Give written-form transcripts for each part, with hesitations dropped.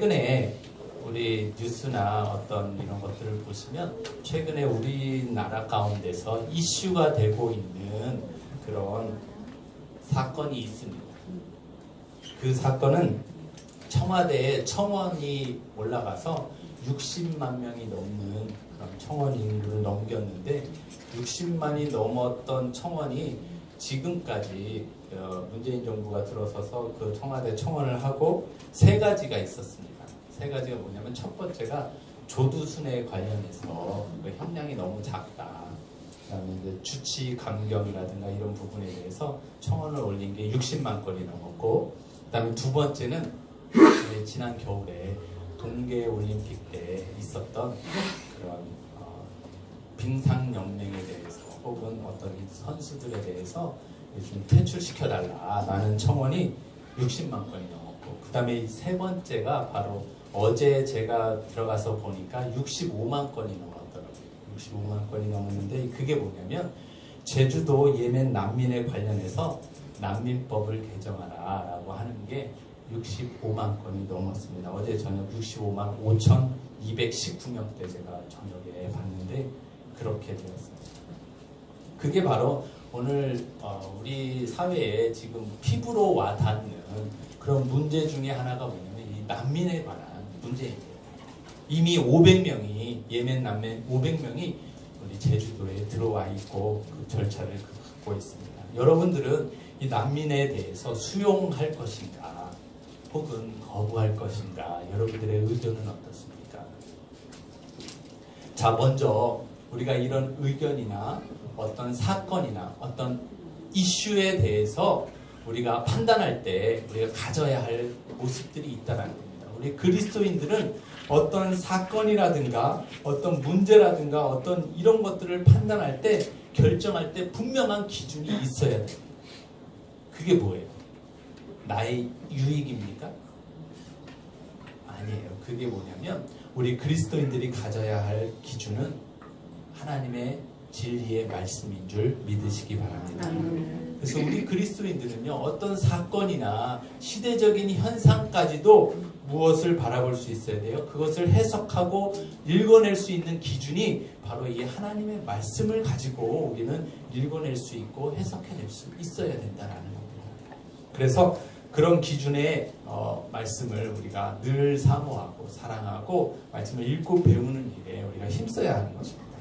최근에 우리 뉴스나 어떤 이런 것들을 보시면 최근에 우리나라 가운데서 이슈가 되고 있는 그런 사건이 있습니다. 그 사건은 청와대에 청원이 올라가서 60만 명이 넘는 그런 청원 인구를 넘겼는데 60만이 넘었던 청원이 지금까지 문재인 정부가 들어서서 그 청와대 청원을 하고 세 가지가 있었습니다. 세 가지가 뭐냐면 첫 번째가 조두순에 관련해서 그 형량이 너무 작다. 그다음에 이제 주치 감경이라든가 이런 부분에 대해서 청원을 올린 게 60만 건이 넘었고, 그다음에 두 번째는 지난 겨울에 동계 올림픽 때 있었던 그런 빙상연맹에 대해서 혹은 어떤 선수들에 대해서 좀 퇴출시켜달라라는 청원이 60만 건이 넘었고, 그 다음에 세 번째가 바로 어제 제가 들어가서 보니까 65만 건이 넘었더라고요. 65만 건이 넘었는데 그게 뭐냐면 제주도 예멘 난민에 관련해서 난민법을 개정하라 라고 하는 게 65만 건이 넘었습니다. 어제 저녁 65만 5,219명대 제가 저녁에 봤는데 그렇게 되었습니다. 그게 바로 오늘 우리 사회에 지금 피부로 와닿는 그런 문제 중에 하나가 뭐냐면 이 난민에 관한 문제입니다. 이미 500명이 예멘 난민 500명이 우리 제주도에 들어와 있고 그 절차를 갖고 있습니다. 여러분들은 이 난민에 대해서 수용할 것인가 혹은 거부할 것인가, 여러분들의 의견은 어떻습니까? 자, 먼저 우리가 이런 의견이나 어떤 사건이나 어떤 이슈에 대해서 우리가 판단할 때 우리가 가져야 할 모습들이 있다는 겁니다. 우리 그리스도인들은 어떤 사건이라든가 어떤 문제라든가 어떤 이런 것들을 판단할 때, 결정할 때 분명한 기준이 있어야 돼요. 그게 뭐예요? 나의 유익입니까? 아니에요. 그게 뭐냐면 우리 그리스도인들이 가져야 할 기준은 하나님의 진리의 말씀인 줄 믿으시기 바랍니다. 그래서 우리 그리스도인들은요, 어떤 사건이나 시대적인 현상까지도 무엇을 바라볼 수 있어야 돼요? 그것을 해석하고 읽어낼 수 있는 기준이 바로 이 하나님의 말씀을 가지고 우리는 읽어낼 수 있고 해석해낼 수 있어야 된다는 겁니다. 그래서 그런 기준의 말씀을 우리가 늘 사모하고 사랑하고 말씀을 읽고 배우는 일에 우리가 힘써야 하는 것입니다.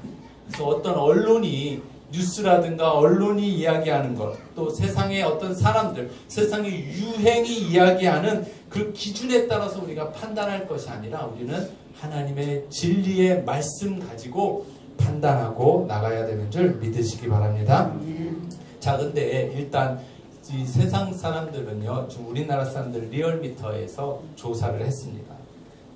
그래서 어떤 언론이 뉴스라든가 언론이 이야기하는 것, 또 세상의 어떤 사람들, 세상의 유행이 이야기하는 그 기준에 따라서 우리가 판단할 것이 아니라 우리는 하나님의 진리의 말씀 가지고 판단하고 나가야 되는 줄 믿으시기 바랍니다. 자, 근데 일단 이 세상 사람들은요, 지금 우리나라 사람들 리얼미터에서 조사를 했습니다.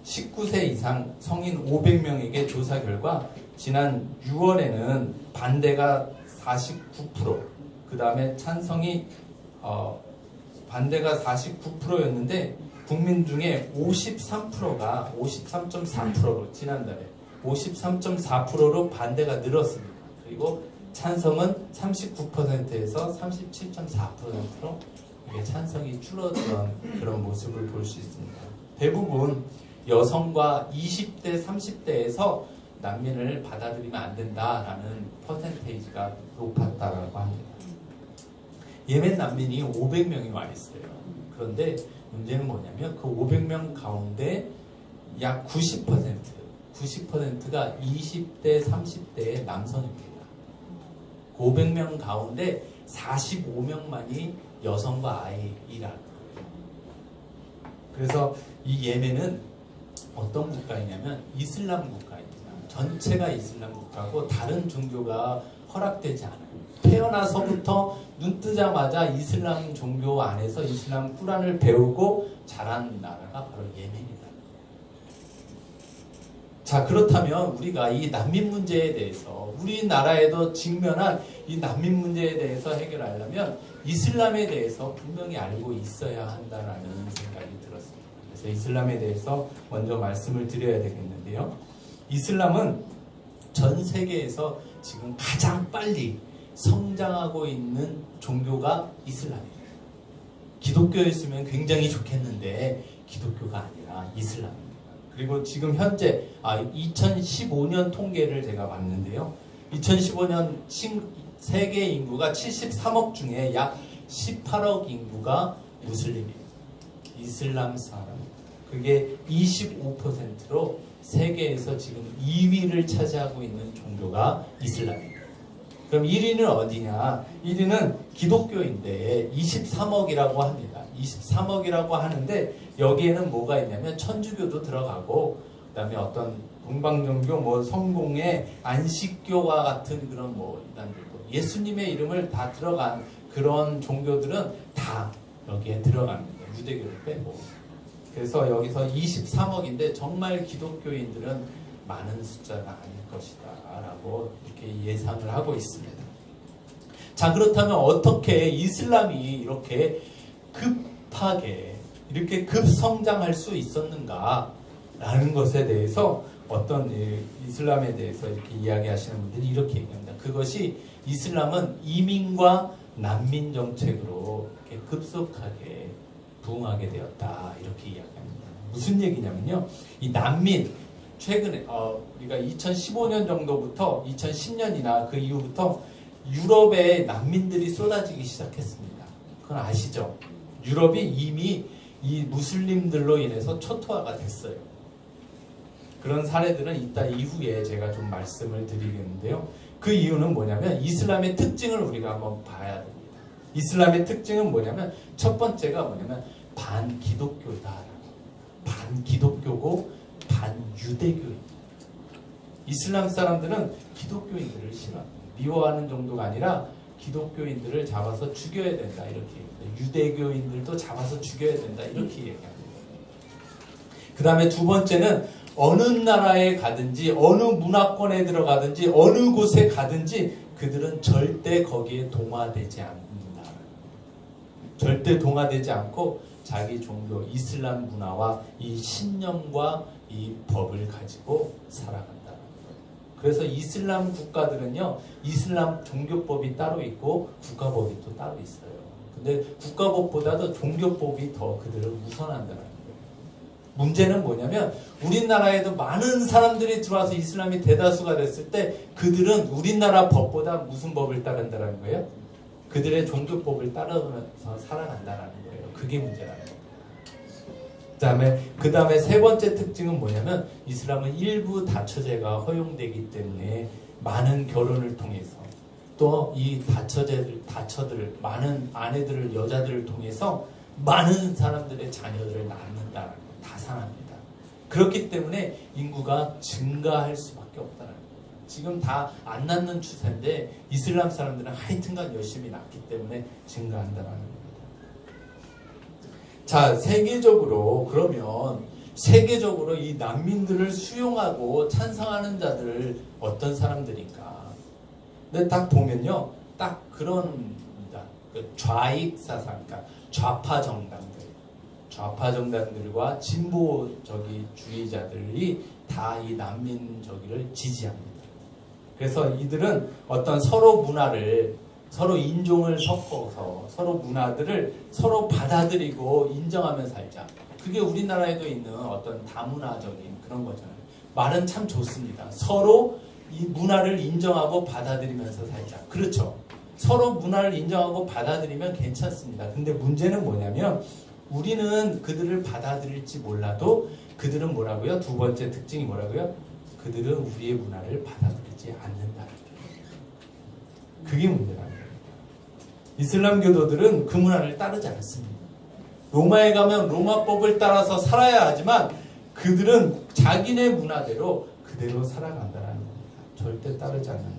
19세 이상 성인 500명에게 조사 결과 지난 6월에는 반대가 49%, 그 다음에 찬성이 반대가 49%였는데 국민 중에 53%가 53.4%로 지난달에 53.4%로 반대가 늘었습니다. 그리고 찬성은 39%에서 37.4%로 찬성이 줄어든 그런 모습을 볼 수 있습니다. 대부분 여성과 20대, 30대에서 난민을 받아들이면 안 된다라는 퍼센테이지가 높았다라고 합니다. 예멘 난민이 500명이 와 있어요. 그런데 문제는 뭐냐면 그 500명 가운데 약 90%가 20대, 30대의 남성입니다. 500명 가운데 45명만이 여성과 아이라는 거예요. 그래서 이 예멘은 어떤 국가이냐면 이슬람 국가입니다. 전체가 이슬람 국가고 다른 종교가 허락되지 않아요. 태어나서부터 눈 뜨자마자 이슬람 종교 안에서 이슬람 꾸란을 배우고 자란 나라가 바로 예멘이다. 자, 그렇다면 우리가 이 난민 문제에 대해서 우리나라에도 직면한 이 난민 문제에 대해서 해결하려면 이슬람에 대해서 분명히 알고 있어야 한다는 생각이 들었습니다. 그래서 이슬람에 대해서 먼저 말씀을 드려야 되겠는데요. 이슬람은 전 세계에서 지금 가장 빨리 성장하고 있는 종교가 이슬람입니다. 기독교였으면 굉장히 좋겠는데 기독교가 아니라 뭐냐? 이슬람입니다. 그리고 지금 현재 2015년 통계를 제가 봤는데요. 2015년 세계 인구가 73억 중에 약 18억 인구가 무슬림이에요. 이슬람 사람. 그게 25%로 세계에서 지금 2위를 차지하고 있는 종교가 이슬람입니다. 그럼 1위는 어디냐? 1위는 기독교인데 23억이라고 합니다. 23억이라고 하는데 여기에는 뭐가 있냐면 천주교도 들어가고 그다음에 어떤 동방종교, 뭐 성공회, 안식교와 같은 그런 뭐 이단들도 예수님의 이름을 다 들어간 그런 종교들은 다 여기에 들어갑니다. 유대교를 빼고. 그래서 여기서 23억인데 정말 기독교인들은 많은 숫자가 아닐 것이다 라고 이렇게 예상을 하고 있습니다. 자, 그렇다면 어떻게 이슬람이 이렇게 급하게 이렇게 급성장할 수 있었는가 라는 것에 대해서 어떤 이슬람에 대해서 이렇게 이야기하시는 분들이 이렇게 얘기합니다. 그것이 이슬람은 이민과 난민 정책으로 이렇게 급속하게 부흥하게 되었다 이렇게 이야기합니다. 무슨 얘기냐면요, 이 난민 최근에 우리가 2015년 정도부터 2010년이나 그 이후부터 유럽에 난민들이 쏟아지기 시작했습니다. 그건 아시죠? 유럽이 이미 이 무슬림들로 인해서 초토화가 됐어요. 그런 사례들은 이따 이후에 제가 좀 말씀을 드리겠는데요. 그 이유는 뭐냐면 이슬람의 특징을 우리가 한번 봐야 됩니다. 이슬람의 특징은 뭐냐면 첫 번째가 뭐냐면 반기독교다. 반기독교고 반유대교인. 이슬람 사람들은 기독교인들을 싫어합니다. 미워하는 정도가 아니라 기독교인들을 잡아서 죽여야 된다 이렇게 얘기합니다. 유대교인들도 잡아서 죽여야 된다 이렇게 얘기합니다. 그 다음에 두 번째는 어느 나라에 가든지 어느 문화권에 들어가든지 어느 곳에 가든지 그들은 절대 거기에 동화되지 않는다. 절대 동화되지 않고 자기 종교 이슬람 문화와 이 신념과 이 법을 가지고 살아간다는 거예요. 그래서 이슬람 국가들은요, 이슬람 종교법이 따로 있고 국가법이 또 따로 있어요. 근데 국가법보다도 종교법이 더 그들을 우선한다는 거예요. 문제는 뭐냐면 우리나라에도 많은 사람들이 들어와서 이슬람이 대다수가 됐을 때 그들은 우리나라 법보다 무슨 법을 따른다는 거예요? 그들의 종교법을 따르면서 살아간다는 거예요. 그게 문제라는 거예요. 그 다음에 세 번째 특징은 뭐냐면 이슬람은 일부 다처제가 허용되기 때문에 많은 결혼을 통해서 또 이 다처들 많은 아내들을 여자들을 통해서 많은 사람들의 자녀들을 낳는다는 거예요. 다산합니다. 그렇기 때문에 인구가 증가할 수밖에 없다는 거예요. 지금 다 안 낳는 추세인데 이슬람 사람들은 하여튼간 열심히 낳기 때문에 증가한다는 겁니다. 자, 세계적으로 이 난민들을 수용하고 찬성하는 자들 어떤 사람들인가? 근데 딱 보면요, 딱 그런입니다. 그 좌익 사상, 그러니까 좌파 정당들과 진보주의자들이 다 이 난민저기를 지지합니다. 그래서 이들은 어떤 서로 문화를, 서로 인종을 섞어서 서로 문화들을 서로 받아들이고 인정하며 살자. 그게 우리나라에도 있는 어떤 다문화적인 그런 거잖아요. 말은 참 좋습니다. 서로 이 문화를 인정하고 받아들이면서 살자. 그렇죠. 서로 문화를 인정하고 받아들이면 괜찮습니다. 근데 문제는 뭐냐면 우리는 그들을 받아들일지 몰라도 그들은 뭐라고요? 두 번째 특징이 뭐라고요? 그들은 우리의 문화를 받아들이지 않는다는 거예요. 그게 문제라는 거예요. 이슬람 교도들은 그 문화를 따르지 않습니다. 로마에 가면 로마법을 따라서 살아야 하지만 그들은 자기네 문화대로 그대로 살아간다는 겁니다. 절대 따르지 않는다.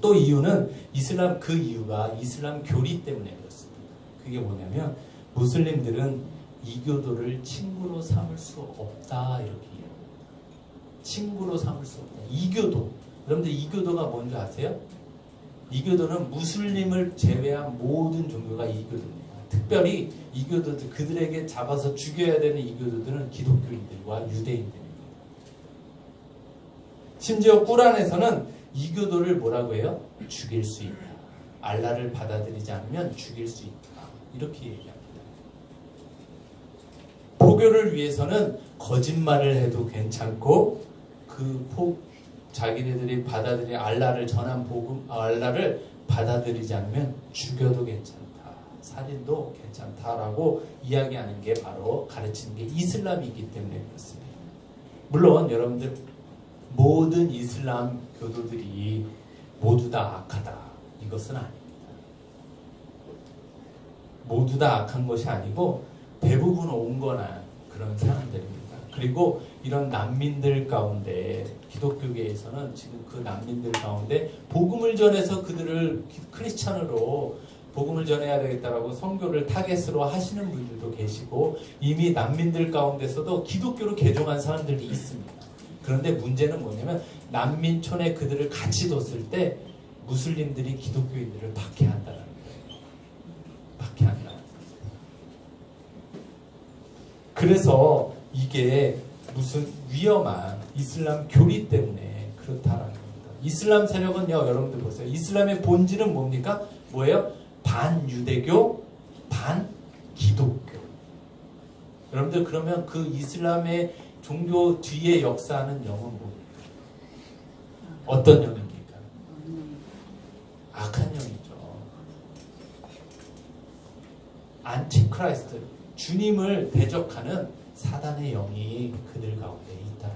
또 이유는 그 이유가 이슬람 교리 때문에 그렇습니다. 그게 뭐냐면 무슬림들은 이교도를 친구로 삼을 수 없다 이렇게 이야기합니다. 친구로 삼을 수 없다. 이교도. 여러분들 이교도가 뭔지 아세요? 이교도는 무슬림을 제외한 모든 종교가 이교도입니다. 특별히 이교도들, 그들에게 잡아서 죽여야 되는 이교도들은 기독교인들과 유대인들입니다. 심지어 꾸란에서는 이교도를 뭐라고 해요? 죽일 수 있다. 알라를 받아들이지 않으면 죽일 수 있다. 이렇게 얘기합니다. 목욕을 위해서는 거짓말을 해도 괜찮고 자기네들이 받아들인 알라를 전한 복음 알라를 받아들이지 않으면 죽여도 괜찮다. 살인도 괜찮다라고 이야기하는 게 바로 가르치는 게 이슬람이기 때문에 그렇습니다. 물론 여러분들 모든 이슬람 교도들이 모두 다 악하다. 이것은 아닙니다. 모두 다 악한 것이 아니고 대부분 온건한 그런 사람들입니다. 그리고 이런 난민들 가운데 기독교계에서는 지금 그 난민들 가운데 복음을 전해서 그들을 크리스찬으로 복음을 전해야 되겠다라고 선교를 타겟으로 하시는 분들도 계시고 이미 난민들 가운데서도 기독교로 개종한 사람들이 있습니다. 그런데 문제는 뭐냐면 난민촌에 그들을 같이 뒀을 때 무슬림들이 기독교인들을 박해한다는 거예요. 박해한다는 거예요. 그래서 이게 무슨 위험한 이슬람 교리 때문에 그렇다라는 겁니다. 이슬람 세력은요, 여러분들 보세요. 이슬람의 본질은 뭡니까? 뭐예요? 반유대교, 반기독교. 여러분들 그러면 그 이슬람의 종교 뒤에 역사하는 영은 뭡니까? 어떤 영입니까? 악한 영이죠. 안티크라이스트, 주님을 대적하는 사단의 영이 그들 가운데 있다는 거예요.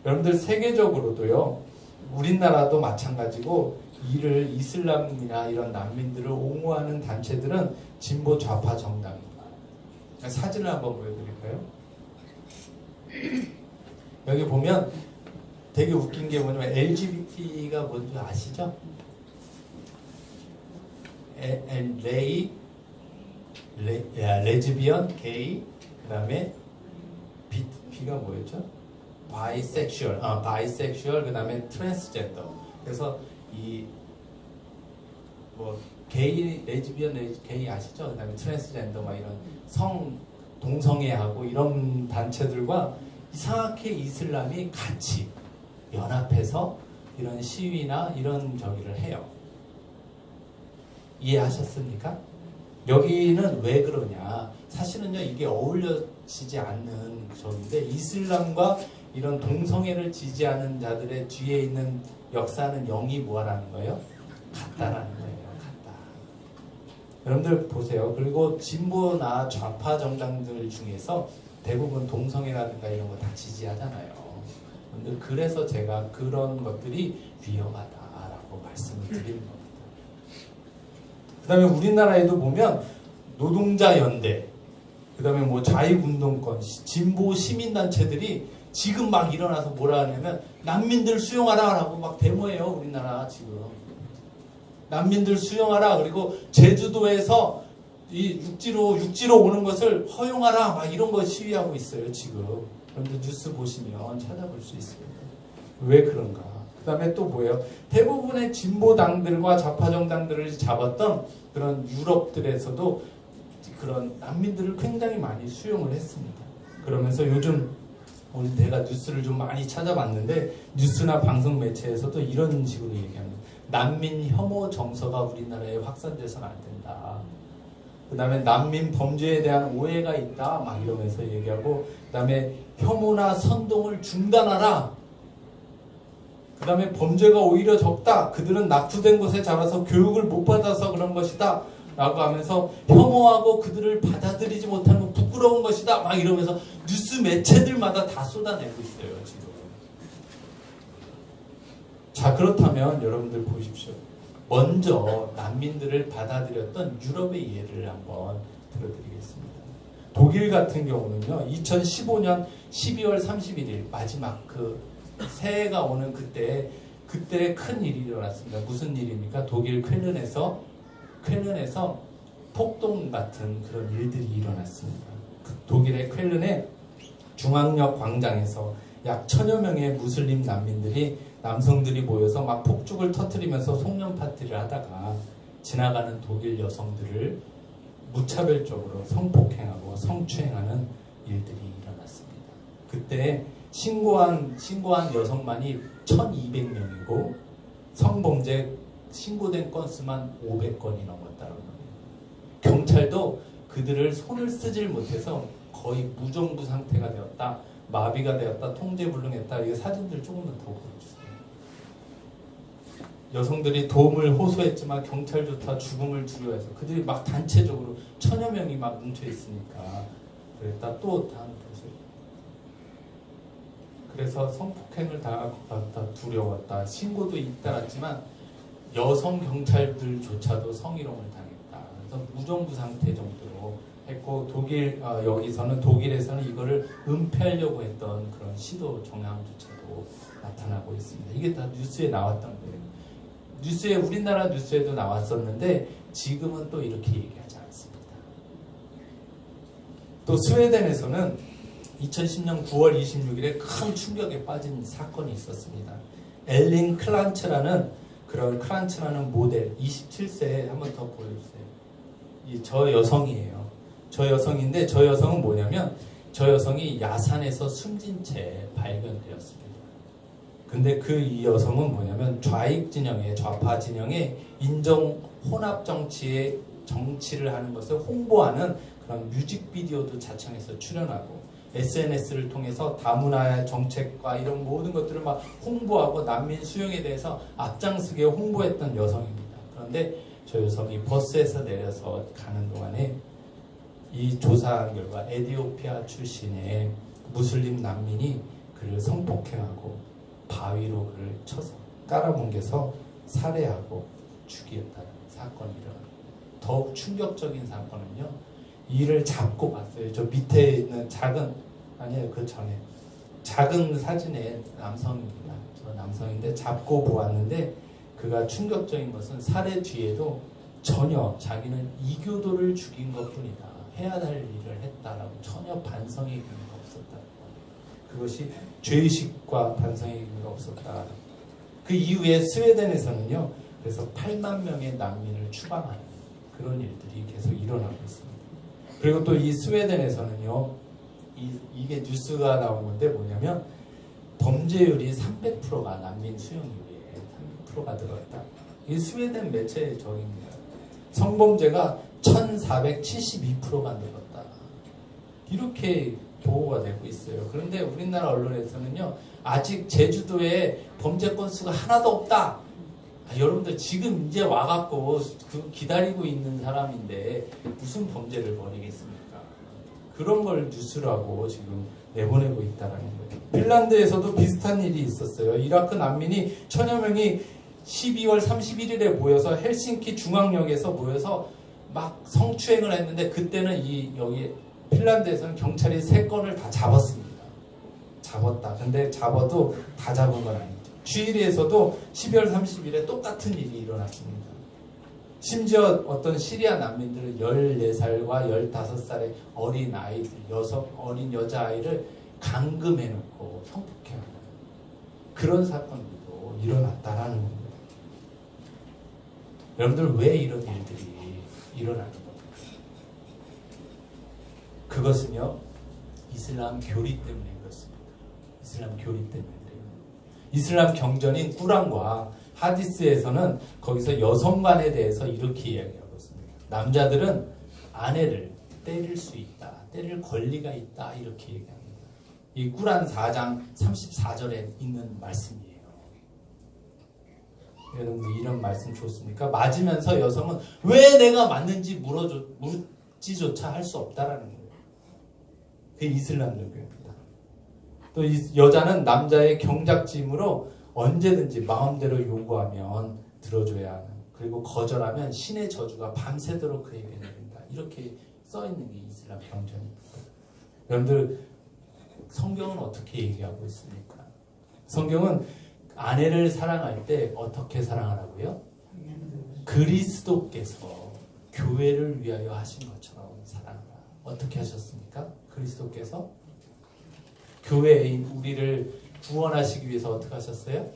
여러분들 세계적으로도요, 우리나라도 마찬가지고 이를 이슬람이나 이런 난민들을 옹호하는 단체들은 진보 좌파 정당입니다. 사진을 한번 보여드릴까요? 여기 보면 되게 웃긴 게 뭐냐면 LGBT가 뭔지 아시죠? 레즈비언, 게이, 그 다음에 B가 뭐였죠? 바이섹슈얼, 그 다음에 트랜스젠더. 그래서 게이, 레즈비언, 게이 아시죠? 그 다음에 트랜스젠더, 막 이런 동성애하고 이런 단체들과 이상하게 이슬람이 같이 연합해서 이런 시위나 이런 저기를 해요. 이해하셨습니까? 여기는 왜 그러냐? 사실은요, 이게 어울려지지 않는 저인데, 이슬람과 이런 동성애를 지지하는 자들의 뒤에 있는 역사는 영이 뭐라는 거예요? 같다라는 거예요. 같다. 여러분들 보세요. 그리고 진보나 좌파 정당들 중에서 대부분 동성애라든가 이런 거 다 지지하잖아요. 근데 그래서 제가 그런 것들이 위험하다라고 말씀을 드리는 겁니다. 그 다음에 우리나라에도 보면 노동자 연대, 그 다음에 뭐 자유운동권, 진보 시민단체들이 지금 막 일어나서 뭐라 하냐면 난민들 수용하라라고 막 데모해요. 우리나라 지금 난민들 수용하라. 그리고 제주도에서 이 육지로 오는 것을 허용하라. 막 이런 거 시위하고 있어요. 지금 여러분들 뉴스 보시면 찾아볼 수 있습니다. 왜 그런가? 그 다음에 또 뭐예요? 대부분의 진보당들과 좌파정당들을 잡았던 그런 유럽들에서도 그런 난민들을 굉장히 많이 수용을 했습니다. 그러면서 요즘 내가 뉴스를 좀 많이 찾아봤는데 뉴스나 방송 매체에서도 이런 식으로 얘기합니다. 난민 혐오 정서가 우리나라에 확산돼서는 안 된다. 그 다음에 난민 범죄에 대한 오해가 있다. 막 이러면서 얘기하고, 그 다음에 혐오나 선동을 중단하라. 그 다음에 범죄가 오히려 적다. 그들은 낙후된 곳에 자라서 교육을 못 받아서 그런 것이다. 라고 하면서 혐오하고 그들을 받아들이지 못하는 건 부끄러운 것이다. 막 이러면서 뉴스 매체들마다 다 쏟아내고 있어요. 지금. 자, 그렇다면 여러분들 보십시오. 먼저 난민들을 받아들였던 유럽의 예를 한번 들어드리겠습니다. 독일 같은 경우는요, 2015년 12월 31일 마지막 그 새해가 오는 그때 큰 일이 일어났습니다. 무슨 일입니까? 독일 쾰른에서 폭동 같은 그런 일들이 일어났습니다. 독일의 쾰른의 중앙역 광장에서 약 1000여 명의 무슬림 난민들이 남성들이 모여서 막 폭죽을 터뜨리면서 송년 파티를 하다가 지나가는 독일 여성들을 무차별적으로 성폭행하고 성추행하는 일들이 일어났습니다. 그때 신고한 여성만이 1200명이고 성범죄 신고된 건수만 500건이 넘었다는 겁니다. 경찰도 그들을 손을 쓰질 못해서 거의 무정부 상태가 되었다, 마비가 되었다, 통제불능했다. 이 사진들 조금만 더 보여주세요. 여성들이 도움을 호소했지만 경찰조차 죽음을 두려워해서 그들이 막 단체적으로 1000여 명이 막 뭉쳐 있으니까 그랬다. 또 다음 보세요. 그래서 성폭행을 당할 것 같다, 두려웠다. 신고도 잇따랐지만 여성 경찰들조차도 성희롱을 당했다. 그래서 무정부 상태 정도로 했고, 독일에서는 이거를 은폐하려고 했던 그런 시도 정황조차도 나타나고 있습니다. 이게 다 뉴스에 나왔던 거예요. 우리나라 뉴스에도 나왔었는데 지금은 또 이렇게 얘기하지 않습니다. 또 스웨덴에서는 2010년 9월 26일에 큰 충격에 빠진 사건이 있었습니다. 엘린 클란츠라는 모델, 27세, 한번 더 보여주세요. 저 여성이에요. 저 여성인데, 저 여성은 뭐냐면, 저 여성이 야산에서 숨진 채 발견되었습니다. 근데 이 여성은 뭐냐면, 좌파 진영의 인정 혼합 정치를 하는 것을 홍보하는 그런 뮤직비디오도 자청해서 출연하고, SNS를 통해서 다문화 정책과 이런 모든 것들을 막 홍보하고 난민 수용에 대해서 앞장서게 홍보했던 여성입니다. 그런데 저 여성이 버스에서 내려서 가는 동안에 이 조사한 결과 에티오피아 출신의 무슬림 난민이 그를 성폭행하고 바위로 그를 쳐서 깔아뭉개서 살해하고 죽였다는 사건이 일어납니다. 더욱 충격적인 사건은요, 이를 잡고 봤어요. 저 밑에 있는 그 전에 작은 사진의 남성입니다. 저 남성인데 잡고 보았는데, 그가 충격적인 것은 살해 뒤에도 전혀 자기는 이교도를 죽인 것뿐이다, 해야 될 일을 했다라고 전혀 반성의 의미가 없었다. 그것이 죄의식과 반성의 의미가 없었다. 그 이후에 스웨덴에서는요, 그래서 8만 명의 난민을 추방하는 그런 일들이 계속 일어나고 있습니다. 그리고 또 이 스웨덴에서는요, 이게 뉴스가 나온 건데 뭐냐면, 범죄율이 300%가 난민 수용률에 300%가 들어있다. 이 스웨덴 매체의 적입니다. 성범죄가 1472%가 늘었다. 이렇게 보고가 되고 있어요. 그런데 우리나라 언론에서는요, 아직 제주도에 범죄 건수가 하나도 없다. 여러분들 지금 이제 와갖고 기다리고 있는 사람인데 무슨 범죄를 벌이겠습니까? 그런 걸 뉴스라고 지금 내보내고 있다는 거예요. 핀란드에서도 비슷한 일이 있었어요. 이라크 난민이 1000여 명이 12월 31일에 모여서 헬싱키 중앙역에서 모여서 막 성추행을 했는데, 그때는 여기 핀란드에서는 경찰이 3건을 다 잡았습니다. 근데 잡아도 다 잡은 건 아니죠. 취리에서도 12월 30일에 똑같은 일이 일어났습니다. 심지어 어떤 시리아 난민들은 14살과 15살의 어린 여자아이를 감금해놓고 성폭행하는 그런 사건들도 일어났다라는 겁니다. 여러분들, 왜 이런 일들이 일어나는 겁니까? 그것은요, 이슬람 교리 때문에 그렇습니다. 이슬람 교리 때문에 그래요. 이슬람 경전인 꾸란과 하디스에서는 거기서 여성 간에 대해서 이렇게 이야기하고 있습니다. 남자들은 아내를 때릴 수 있다, 때릴 권리가 있다, 이렇게 얘기합니다. 이 꾸란 4장 34절에 있는 말씀이에요. 여러분, 이런 말씀 좋습니까? 맞으면서 여성은 왜 내가 맞는지 묻지조차 할 수 없다라는 거예요. 그게 이슬람교입니다. 또 여자는 남자의 경작짐으로 언제든지 마음대로 요구하면 들어줘야 하는, 그리고 거절하면 신의 저주가 밤새도록 그에게 내린다. 이렇게 써있는 게 이슬람 경전입니다. 여러분들, 성경은 어떻게 얘기하고 있습니까? 성경은 아내를 사랑할 때 어떻게 사랑하라고요? 그리스도께서 교회를 위하여 하신 것처럼 사랑하라. 어떻게 하셨습니까? 그리스도께서 교회인 우리를 구원하시기 위해서 어떻게 하셨어요?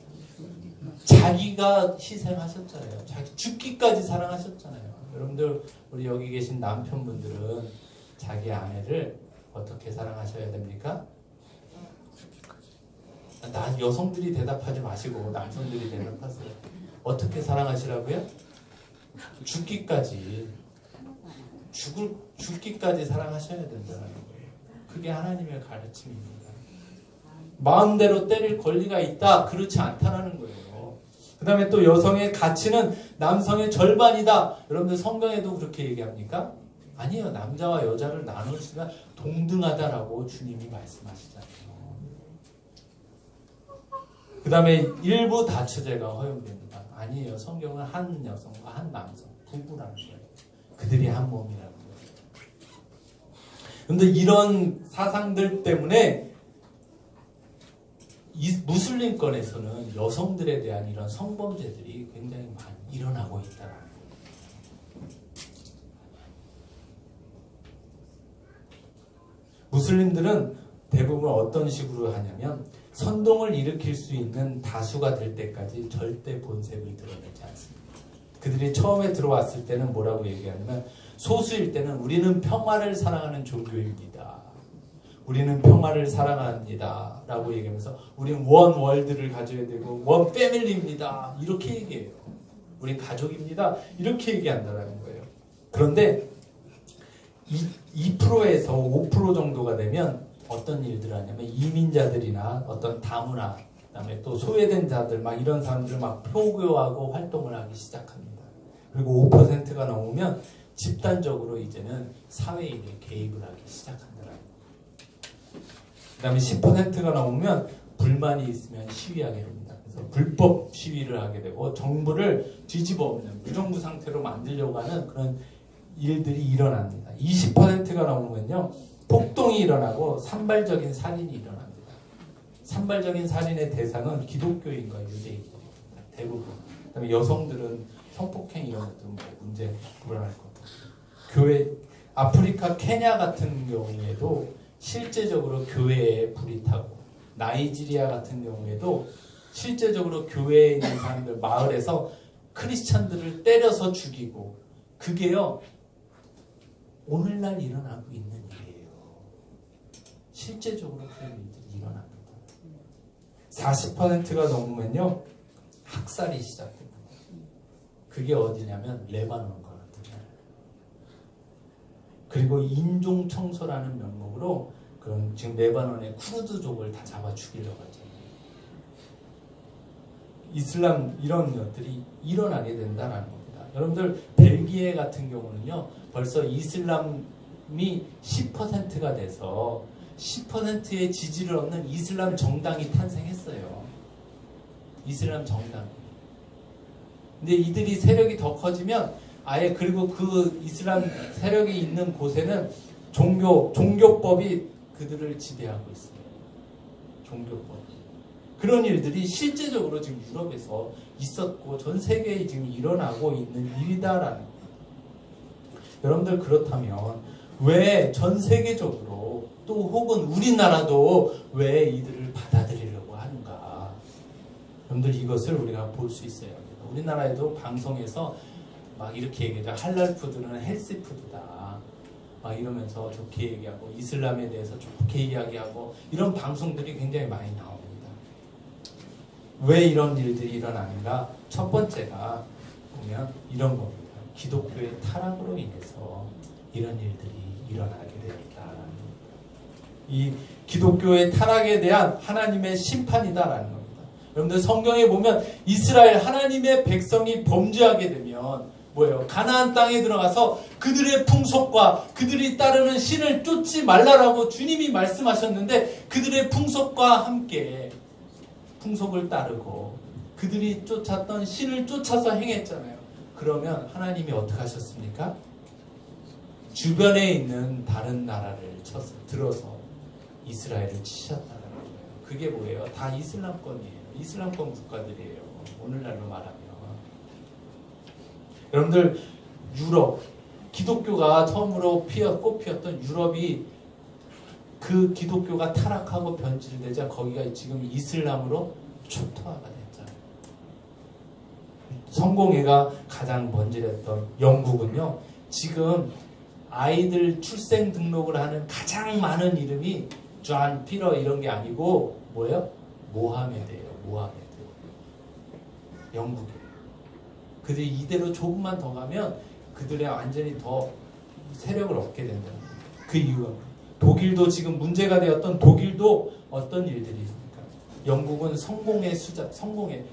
자기가 희생하셨잖아요. 자기 죽기까지 사랑하셨잖아요. 여러분들, 우리 여기 계신 남편분들은 자기 아내를 어떻게 사랑하셔야 됩니까? 여성들이 대답하지 마시고 남성들이 대답하세요. 어떻게 사랑하시라고요? 죽기까지. 죽기까지 사랑하셔야 된다는 거예요. 그게 하나님의 가르침입니다. 마음대로 때릴 권리가 있다? 그렇지 않다라는 거예요. 그 다음에 또 여성의 가치는 남성의 절반이다. 여러분들 성경에도 그렇게 얘기합니까? 아니에요. 남자와 여자를 나누시면 동등하다라고 주님이 말씀하시잖아요. 그 다음에 일부 다처제가 허용됩니다. 아니에요. 성경은 한 여성과 한 남성, 부부라는 거예요. 그들이 한 몸이라는 거예요. 그런데 이런 사상들 때문에 이 무슬림권에서는 여성들에 대한 이런 성범죄들이 굉장히 많이 일어나고 있다는 거예요. 무슬림들은 대부분 어떤 식으로 하냐면 선동을 일으킬 수 있는 다수가 될 때까지 절대 본색을 드러내지 않습니다. 그들이 처음에 들어왔을 때는 뭐라고 얘기하냐면 소수일 때는 우리는 평화를 사랑하는 종교입니다. 우리는 평화를 사랑합니다. 라고 얘기하면서 우리는 원 월드를 가져야 되고 원 패밀리입니다. 이렇게 얘기해요. 우리 가족입니다. 이렇게 얘기한다는 거예요. 그런데 2%에서 5% 정도가 되면 어떤 일들을 하냐면 이민자들이나 어떤 다문화, 그다음에 또 소외된 자들 막 이런 사람들 막 표교하고 활동을 하기 시작합니다. 그리고 5%가 넘으면 집단적으로 이제는 사회인이 개입을 하기 시작한다는 거예요. 그다음에 10%가 넘으면 불만이 있으면 시위하게 됩니다. 그래서 불법 시위를 하게 되고 정부를 뒤집어 엎는 무정부 상태로 만들려고 하는 그런 일들이 일어납니다. 20%가 넘으면요 폭동이 일어나고 산발적인 살인이 일어납니다. 산발적인 살인의 대상은 기독교인과 유대인입니다. 대부분. 그다음에 여성들은 성폭행 이런 것들은 문제 불안할 겁니다. 교회 아프리카 케냐 같은 경우에도 실제적으로 교회에 불이 타고 나이지리아 같은 경우에도 실제적으로 교회에 있는 사람들 마을에서 크리스찬들을 때려서 죽이고 그게요 오늘날 일어나고 있는 일이에요. 실제적으로 그런 일들이 일어납니다. 40%가 넘으면요 학살이 시작됩니다. 그게 어디냐면 레바논과 같은 나라. 그리고 인종 청소라는 명목으로 그런 지금 레바논의 쿠르드족을 다 잡아 죽이려고 하잖아요. 이슬람 이런 것들이 일어나게 된다는 겁니다. 여러분들 벨기에 같은 경우는요 벌써 이슬람이 10%가 돼서 10%의 지지를 얻는 이슬람 정당이 탄생했어요. 이슬람 정당. 근데 이들이 세력이 더 커지면 아예 그리고 그 이슬람 세력이 있는 곳에는 종교법이 그들을 지배하고 있어요. 종교법. 그런 일들이 실제적으로 지금 유럽에서 있었고 전 세계에 지금 일어나고 있는 일이다라는 거예요. 여러분들 그렇다면 왜 전 세계적으로 또 혹은 우리나라도 왜 이들을 받아들이려고 하는가? 여러분들 이것을 우리가 볼 수 있어야 합니다. 우리나라에도 방송에서 막 이렇게 얘기하죠. 할랄 푸드는 헬시 푸드다. 막 이러면서 좋게 얘기하고 이슬람에 대해서 좋게 이야기하고 이런 방송들이 굉장히 많이 나옵니다. 왜 이런 일들이 일어나는가? 첫 번째가 보면 이런 겁니다. 기독교의 타락으로 인해서 이런 일들이 일어나게 되었다라는 겁니다. 이 기독교의 타락에 대한 하나님의 심판이다라는 겁니다. 여러분들 성경에 보면 이스라엘 하나님의 백성이 범죄하게 되면 뭐예요? 가나안 땅에 들어가서 그들의 풍속과 그들이 따르는 신을 쫓지 말라라고 주님이 말씀하셨는데 그들의 풍속과 함께 풍속을 따르고 그들이 쫓았던 신을 쫓아서 행했잖아요. 그러면 하나님이 어떻게 하셨습니까? 주변에 있는 다른 나라를 들어서 이스라엘을 치셨다는 거예요. 그게 뭐예요? 다 이슬람권이에요. 이슬람권 국가들이에요. 오늘날로 말하면. 여러분들 유럽, 기독교가 처음으로 꽃피었던 유럽이 그 기독교가 타락하고 변질되자 거기가 지금 이슬람으로 초토화가 됐잖아요. 성공회가 가장 번질했던 영국은요. 지금 아이들 출생 등록을 하는 가장 많은 이름이 존, 피터 이런 게 아니고 뭐예요? 모하메드예요. 모하메드. 영국이에요. 그들이 이대로 조금만 더 가면 그들의 완전히 더 세력을 얻게 된다. 그 이유가 독일도 지금 문제가 되었던 독일도 어떤 일들이 있습니까? 영국은 성공의 수장,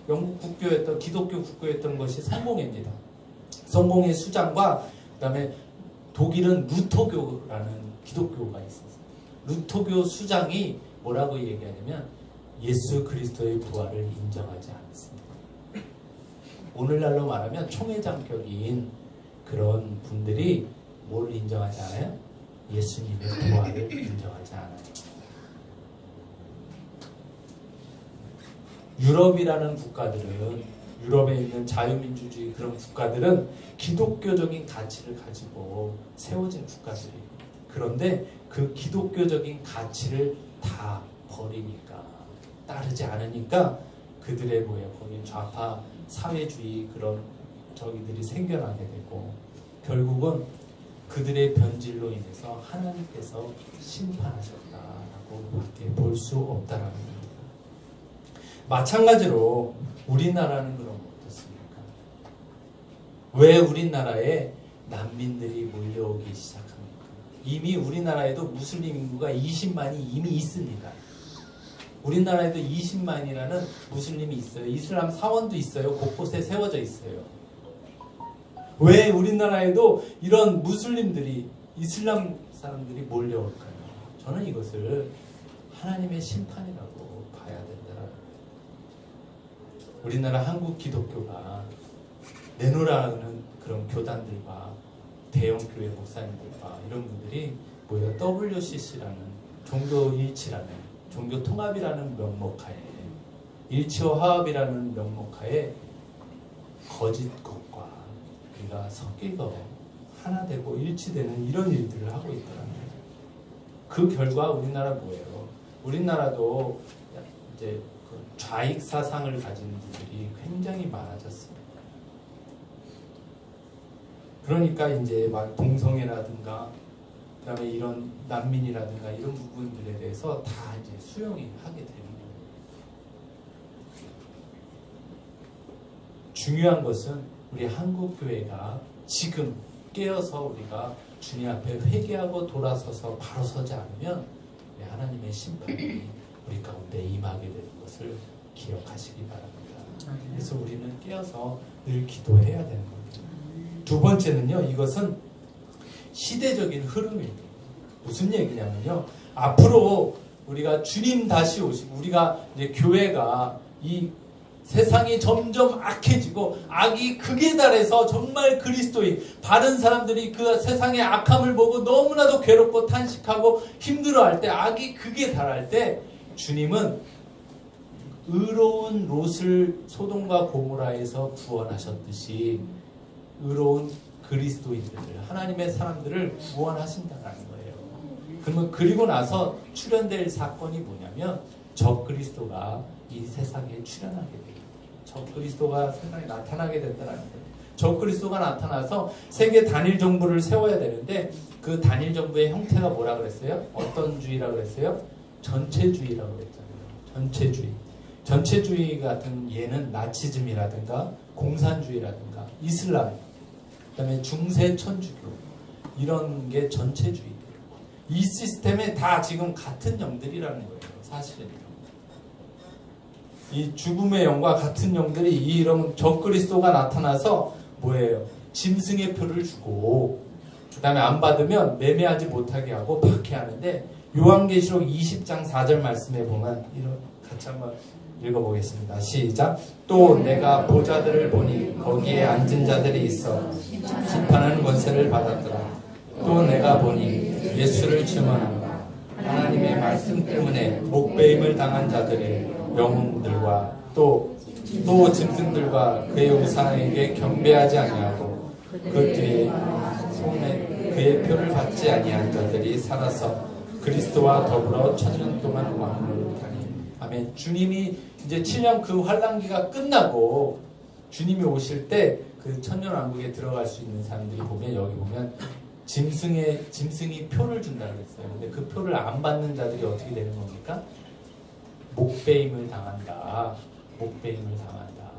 영국 국교였던 기독교 국교였던 것이 성공입니다. 성공의 수장과 그다음에 독일은 루터교라는 기독교가 있었어요. 루터교 수장이 뭐라고 얘기하냐면 예수 그리스도의 부활을 인정하지 않습니다. 오늘날로 말하면 총회장격인 그런 분들이 뭘 인정하지 않아요? 예수님의 부활을 인정하지 않아요. 유럽이라는 국가들은, 유럽에 있는 자유민주주의 그런 국가들은 기독교적인 가치를 가지고 세워진 국가들이에요. 그런데 그 기독교적인 가치를 다 버리니까, 따르지 않으니까 그들의 거기 좌파 사회주의 그런 저기들이 생겨나게 되고, 결국은 그들의 변질로 인해서 하나님께서 심판하셨다라고 밖에 볼 수 없다라는 겁니다. 마찬가지로 우리나라는 그럼 어떻습니까? 왜 우리나라에 난민들이 몰려오기 시작합니까? 이미 우리나라에도 무슬림 인구가 20만이 이미 있습니다. 우리나라에도 20만이라는 무슬림이 있어요. 이슬람 사원도 있어요. 곳곳에 세워져 있어요. 왜 우리나라에도 이런 무슬림들이, 이슬람 사람들이 몰려올까요? 저는 이것을 하나님의 심판이라고 봐야 된다. 우리나라 한국 기독교가 내노라는 그런 교단들과 대형교회 목사님들과 이런 분들이 모여 WCC라는 종교일치라는, 종교통합이라는 명목하에, 일치와 화합이라는 명목하에 거짓것과 우리가 섞이고 하나 되고 일치되는 이런 일들을 하고 있더라고요. 그 결과 우리나라 뭐예요? 우리나라도 이제 그 좌익 사상을 가진 분들이 굉장히 많아졌습니다. 그러니까 이제 막 동성애라든가 그다음에 이런 난민이라든가 이런 부분들에 대해서 다 이제 수용이 하게 되는 거예요. 중요한 것은 우리 한국 교회가 지금 깨어서 우리가 주님 앞에 회개하고 돌아서서 바로 서지 않으면 하나님의 심판이 우리 가운데 임하게 되는 것을 기억하시기 바랍니다. 그래서 우리는 깨어서 늘 기도해야 되는 겁니다. 두 번째는요, 이것은 시대적인 흐름입니다. 무슨 얘기냐면요, 앞으로 우리가 주님 다시 오시고, 우리가 이제 교회가 이 세상이 점점 악해지고 악이 극에 달해서 정말 그리스도인 바른 사람들이 그 세상의 악함을 보고 너무나도 괴롭고 탄식하고 힘들어할 때, 악이 극에 달할 때 주님은 의로운 롯을 소돔과 고모라에서 구원하셨듯이 의로운 그리스도인들을, 하나님의 사람들을 구원하신다는 거예요. 그러면 그리고 나서 출현될 사건이 뭐냐면 적그리스도가 이 세상에 출현하게 돼요. 적그리스도가 세상에 나타나게 된다는 거예요. 적그리스도가 나타나서 세계 단일 정부를 세워야 되는데 그 단일 정부의 형태가 뭐라 그랬어요? 어떤 주의라고 그랬어요? 전체주의라고 그랬잖아요. 전체주의. 전체주의 같은 예는 나치즘이라든가 공산주의라든가 이슬람, 그다음에 중세천주교, 이런 게 전체주의. 이 시스템에 다 지금 같은 영들이라는 거예요. 사실은 이 죽음의 영과 같은 영들이 이런 적그리스도가 나타나서 뭐예요? 짐승의 표를 주고 그 다음에 안 받으면 매매하지 못하게 하고 박해하는데, 요한계시록 20장 4절 말씀에 보면 이런, 같이 한번 읽어보겠습니다. 시작. 또 내가 보좌들을 보니 거기에 앉은 자들이 있어 심판하는 권세를 받았더라. 또 내가 보니 예수를 증언하노라. 하나님의 말씀 때문에 목배임을 당한 자들의 영웅들과 또 짐승들과 그의 우상에게 경배하지 아니하고 그 뒤에 손에 그의 표를 받지 아니한 자들이 살아서 그리스도와 더불어 1000년 동안 왕노릇 하니. 아멘. 주님이 이제 7년 그 환란기가 끝나고 주님이 오실 때 그 천년왕국에 들어갈 수 있는 사람들이 보면, 여기 보면 짐승이 표를 준다고 했어요. 근데 그 표를 안 받는 자들이 어떻게 되는 겁니까? 목배임을 당한다. 목배임을 당한다.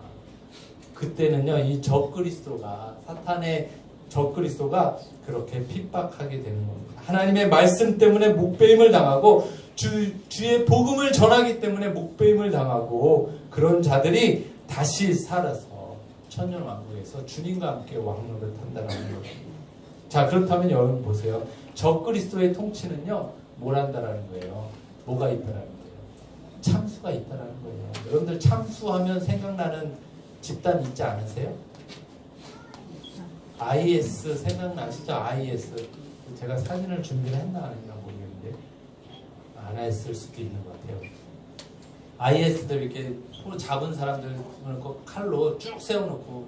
그때는요, 이 적그리스도가, 사탄의 적그리스도가 그렇게 핍박하게 되는 겁니다. 하나님의 말씀 때문에 목배임을 당하고 주의 복음을 전하기 때문에 목배임을 당하고 그런 자들이 다시 살아서 천년왕국에서 주님과 함께 왕노릇 한다는 겁니다. 자, 그렇다면 여러분 보세요. 적그리스도의 통치는요, 뭘 한다라는 거예요? 뭐가 있다라는 거예요? 참수가 있다라는 거예요. 여러분들 참수하면 생각나는 집단 있지 않으세요? IS 생각나시죠? IS. 제가 사진을 준비를 했나 안 했나 모르겠는데 안 했을 수도 있는 것 같아요. IS들 이렇게 손으로 잡은 사람들 칼로 쭉 세워놓고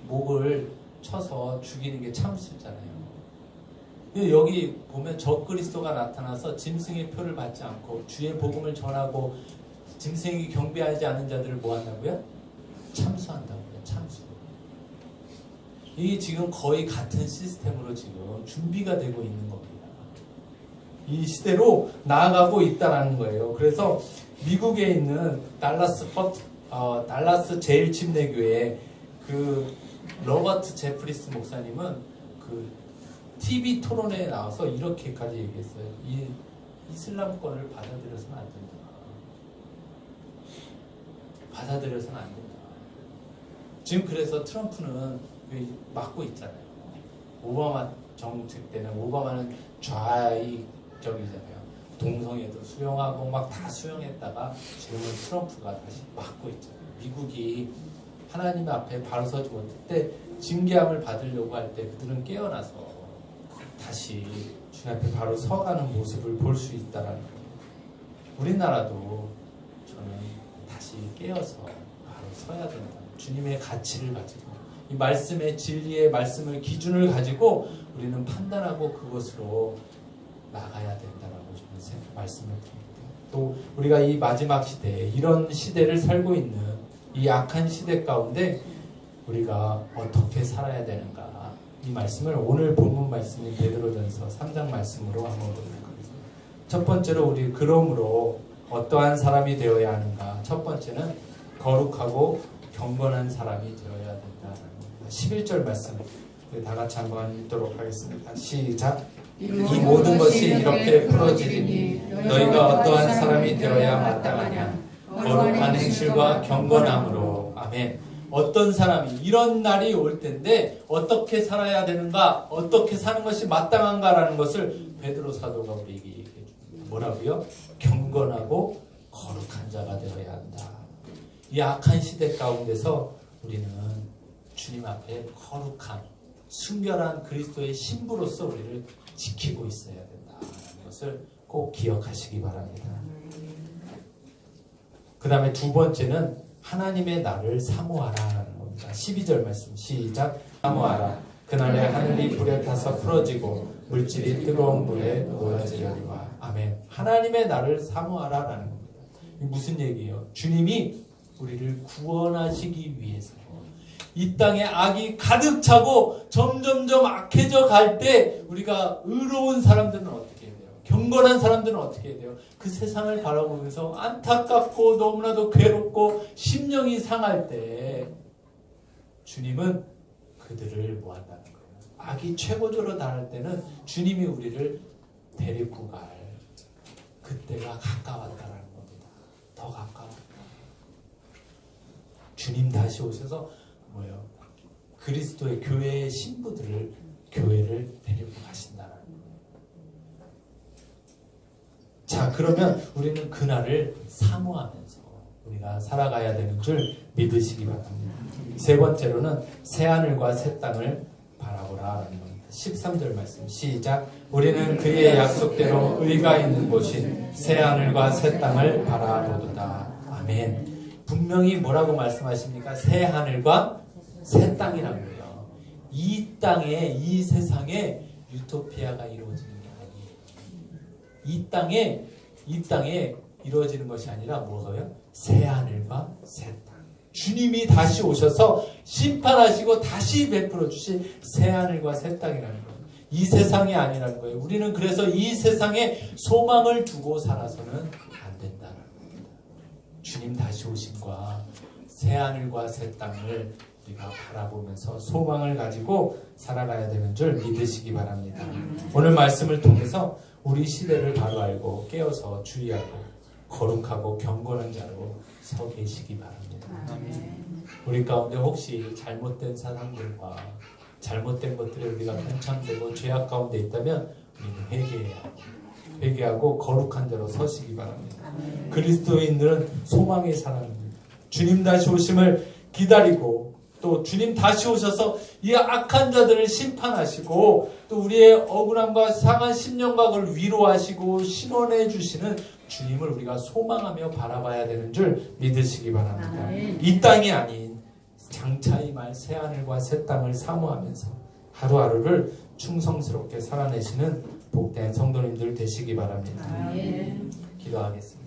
목을 쳐서 죽이는 게 참수잖아요. 여기 보면 적그리스도가 나타나서 짐승의 표를 받지 않고 주의 복음을 전하고 짐승이 경배하지 않은 자들을 뭐 한다고요? 참수한다고요. 참수. 이게 지금 거의 같은 시스템으로 지금 준비가 되고 있는 겁니다. 이 시대로 나아가고 있다는 거예요. 그래서 미국에 있는 달라스 제일침례교회 그 로버트 제프리스 목사님은 그 TV 토론회에 나와서 이렇게까지 얘기했어요. 이 이슬람권을 받아들여서는 안 된다. 받아들여서는 안 된다. 지금 그래서 트럼프는 막고 있잖아요. 오바마 정책 때는 오바마는 좌익적이잖아요. 동성애도 수용하고 막 다 수용했다가 지금은 트럼프가 다시 막고 있잖아요. 미국이 하나님 앞에 바로 서지 못할 때 징계함을 받으려고 할 때 그들은 깨어나서 다시 주님 앞에 바로 서가는 모습을 볼 수 있다라는 거예요. 우리나라도 저는 다시 깨어서 바로 서야 된다. 주님의 가치를 가지고 이 말씀의 진리의 말씀을 기준을 가지고 우리는 판단하고 그것으로 나가야 된다라고 저는 말씀을 드립니다. 또 우리가 이 마지막 시대에 이런 시대를 살고 있는 이 악한 시대 가운데 우리가 어떻게 살아야 되는가 이 말씀을 오늘 본문 말씀인 베드로전서 3장 말씀으로 한번 보도록 하겠습니다. 첫 번째로 우리 그러므로 어떠한 사람이 되어야 하는가? 첫 번째는 거룩하고 경건한 사람이 되어야 된다는 겁니다. 11절 말씀 다 같이 한번 읽도록 하겠습니다. 시작. 이 모든 것이 이렇게 풀어지리니 너희가 어떠한 사람이 되어야 마땅하냐? 거룩한 행실과 경건함으로. 아멘. 어떤 사람이 이런 날이 올 텐데 어떻게 살아야 되는가, 어떻게 사는 것이 마땅한가라는 것을 베드로 사도가 우리에게 얘기해 줍니다. 뭐라고요? 경건하고 거룩한 자가 되어야 한다. 이 악한 시대 가운데서 우리는 주님 앞에 거룩한 순결한 그리스도의 신부로서 우리를 지키고 있어야 된다는 것을 꼭 기억하시기 바랍니다. 그 다음에 두 번째는 하나님의 날을 사모하라는 겁니다. 12절 말씀 시작. 사모하라. 그날에 하늘이 불에 타서 풀어지고 물질이 뜨거운 물에 놓여지려니와. 아멘. 하나님의 날을 사모하라라는 겁니다. 이게 무슨 얘기예요? 주님이 우리를 구원하시기 위해서 이 땅에 악이 가득 차고 점점점 악해져 갈 때 우리가 의로운 사람들은 어떻게 해야 돼요? 경건한 사람들은 어떻게 해야 돼요? 그 세상을 바라보면서 안타깝고 너무나도 괴롭고 심령이 상할 때 주님은 그들을 뭐 한다는 거예요? 악이 최고조로 달할 때는 주님이 우리를 데리고 갈 그때가 가까웠다라는 겁니다. 더 가까웠다. 주님 다시 오셔서 뭐예요? 그리스도의 교회의 신부들을 교회를 데리고 가신다는 거예요. 자, 그러면 우리는 그날을 사모하면서 우리가 살아가야 되는 줄 믿으시기 바랍니다. 세 번째로는 새하늘과 새 땅을 바라보라라는 겁니다. 13절 말씀 시작. 우리는 그의 약속대로 의가 있는 곳인 새하늘과 새 땅을 바라보도다. 아멘. 분명히 뭐라고 말씀하십니까? 새하늘과 새 땅이라고요. 이 땅에, 이 세상에 유토피아가 이루어지는 게 아니에요. 이 땅에 이루어지는 것이 아니라 뭐예요? 새하늘과 새 땅. 주님이 다시 오셔서 심판하시고 다시 베풀어 주신 새하늘과 새 땅이라는 거예요. 이 세상이 아니라는 거예요. 우리는 그래서 이 세상에 소망을 두고 살아서는 안 된다는 겁니다. 주님 다시 오심과 새하늘과 새 땅을 우리가 바라보면서 소망을 가지고 살아가야 되는 줄 믿으시기 바랍니다. 오늘 말씀을 통해서 우리 시대를 바로 알고 깨어서 주의하고 거룩하고 경건한 자로 서 계시기 바랍니다. 우리 가운데 혹시 잘못된 사상들과 잘못된 것들에 우리가 편찬되고 죄악 가운데 있다면 우리는 회개하고 거룩한 자로 서시기 바랍니다. 그리스도인들은 소망의 사람입니다. 주님 다시 오심을 기다리고 또 주님 다시 오셔서 이 악한 자들을 심판하시고 또 우리의 억울함과 상한 심령각을 위로하시고 신원해 주시는 주님을 우리가 소망하며 바라봐야 되는 줄 믿으시기 바랍니다. 이 땅이 아닌 장차의 말 새하늘과 새 땅을 사모하면서 하루하루를 충성스럽게 살아내시는 복된 성도님들 되시기 바랍니다. 기도하겠습니다.